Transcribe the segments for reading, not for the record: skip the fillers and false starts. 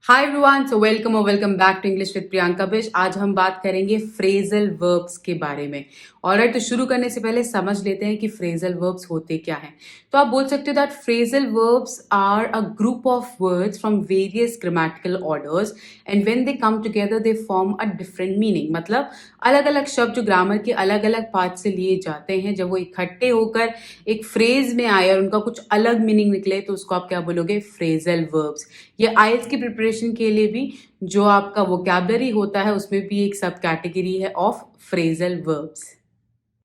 Hi everyone, so welcome back to English with Priyanka Bish. आज हम बात करेंगे फ्रेजल वर्ब्स के बारे में। ऑलराइट, तो शुरू करने से पहले समझ लेते हैं कि फ्रेजल वर्ब्स होते क्या हैं। तो आप बोल सकते हो that phrasal verbs are a group of words from various grammatical orders and when they come together they form a different meaning. मतलब अलग अलग शब्द जो ग्रामर के अलग अलग पार्ट से लिए जाते हैं, जब वो इकट्ठे होकर एक फ्रेज में आए और उनका कुछ अलग मीनिंग निकले तो उसको आप क्या बोलोगे? Phrasal verbs. ये आइल्स की प्रिपरेशन के लिए भी जो आपका वोकैबुलरी होता है उसमें भी एक सब कैटेगरी है ऑफ फ्रेजल वर्ब्स।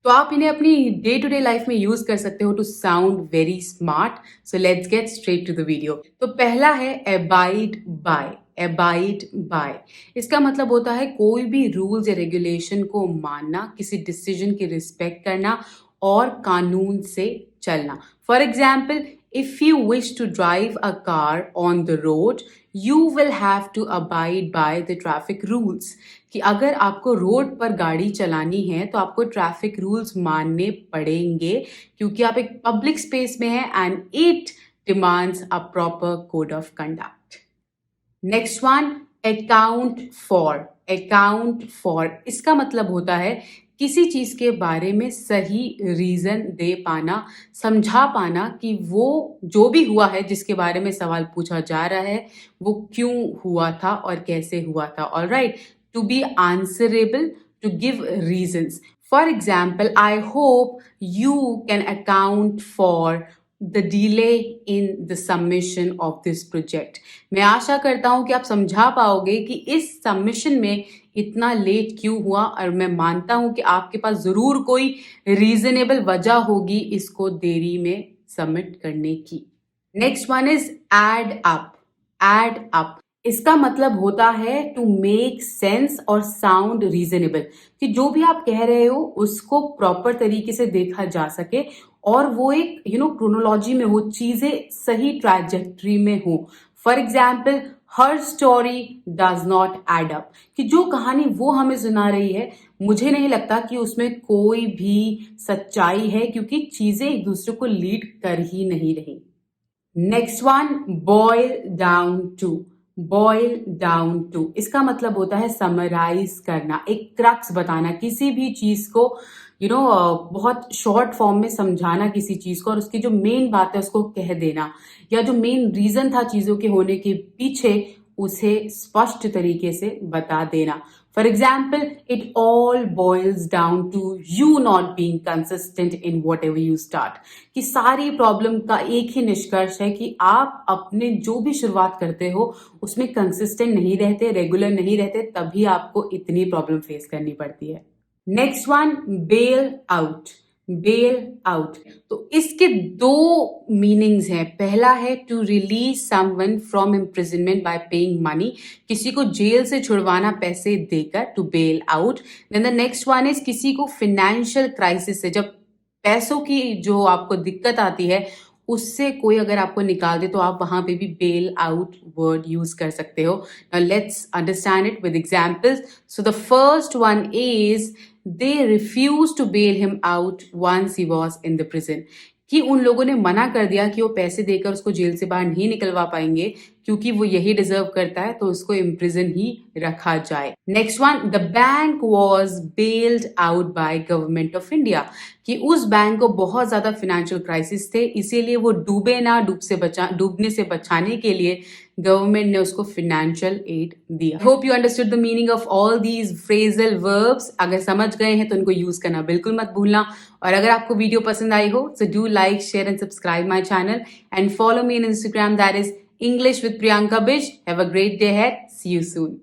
तो आप इन्हें अपनी डे टू डे लाइफ में यूज कर सकते हो to sound very smart. So let's get straight to the video. तो पहला है अबाइड बाय। अबाइड बाय इसका मतलब होता है कोई भी रूल्स या रेगुलेशन को मानना, किसी डिसीजन की रिस्पेक्ट करना और कानून से चलना। For example, if you wish to drive a car on the road you will have to abide by the traffic rules. कि अगर आपको रोड पर गाड़ी चलानी है तो आपको ट्रैफिक रूल्स मानने पड़ेंगे, क्योंकि आप एक पब्लिक स्पेस में हैं and it demands a proper code of conduct. Next one, account for. Account for इसका मतलब होता है किसी चीज के बारे में सही रीजन दे पाना, समझा पाना कि वो जो भी हुआ है जिसके बारे में सवाल पूछा जा रहा है वो क्यों हुआ था और कैसे हुआ था। Alright, to be answerable, to give reasons. For example, I hope you can account for the delay in the submission of this project. मैं आशा करता हूं कि आप समझा पाओगे कि इस सबमिशन में इतना लेट क्यों हुआ, और मैं मानता हूं कि आपके पास जरूर कोई रीजनेबल वजह होगी इसको देरी में सबमिट करने की। Next one is add up. Add up इसका मतलब होता है टू मेक सेंस और साउंड रीजनेबल, कि जो भी आप कह रहे हो उसको प्रॉपर तरीके से देखा जा सके और वो एक क्रोनोलॉजी में हो, चीजें सही ट्रैजेक्टरी में हो। For example, her story does not add up, कि जो कहानी वो हमें सुना रही है मुझे नहीं लगता कि उसमें कोई भी सच्चाई है, क्योंकि चीजें एक दूसरे को लीड कर ही नहीं रही। Next one, boil down to. Boil down to इसका मतलब होता है समराइज करना, एक क्रक्स बताना, किसी भी चीज को बहुत शॉर्ट फॉर्म में समझाना किसी चीज को, और उसकी जो मेन बात है उसको कह देना, या जो मेन रीजन था चीजों के होने के पीछे उसे स्पष्ट तरीके से बता देना। For example, it all boils down to you not being consistent in whatever you start, कि सारी प्रॉब्लम का एक ही निष्कर्ष है कि आप अपने जो भी शुरुआत करते हो उसमें कंसिस्टेंट नहीं रहते, रेगुलर नहीं रहते, तभी आपको इतनी प्रॉब्लम फेस करनी पड़ती है। Next one, bail out. Bail out तो इसके दो मीनिंग्स हैं। पहला है to release someone from imprisonment by paying money, किसी को जेल से छुड़वाना पैसे देकर, to bail out. Then the next one is किसी को फाइनेंशियल क्राइसिस से, जब पैसों की जो आपको दिक्कत आती है उससे कोई अगर आपको निकाल दे तो आप वहां पे भी बेल आउट वर्ड यूज कर सकते हो। Now let's understand it with examples. So the first one is they refuse to bail him out once he was in the prison, कि उन लोगों ने मना कर दिया कि वो पैसे देकर उसको जेल से बाहर नहीं निकलवा पाएंगे, क्योंकि वो यही डिजर्व करता है तो उसको इम्प्रिजन ही रखा जाए। Next one, the bank was bailed out by government of India, कि उस बैंक को बहुत ज्यादा फाइनेंशियल क्राइसिस थे, इसीलिए वो डूबे ना, डूबने से बचाने के लिए गवर्नमेंट ने उसको फाइनेंशियल एड दिया। Hope you understood the meaning of all these phrasal verbs. अगर समझ गए हैं तो उनको यूज करना बिल्कुल मत भूलना, और अगर आपको वीडियो पसंद आई हो so do like, share and subscribe my channel and follow me on Instagram, that is English with Priyanka Bish. Have a great day ahead. See you soon.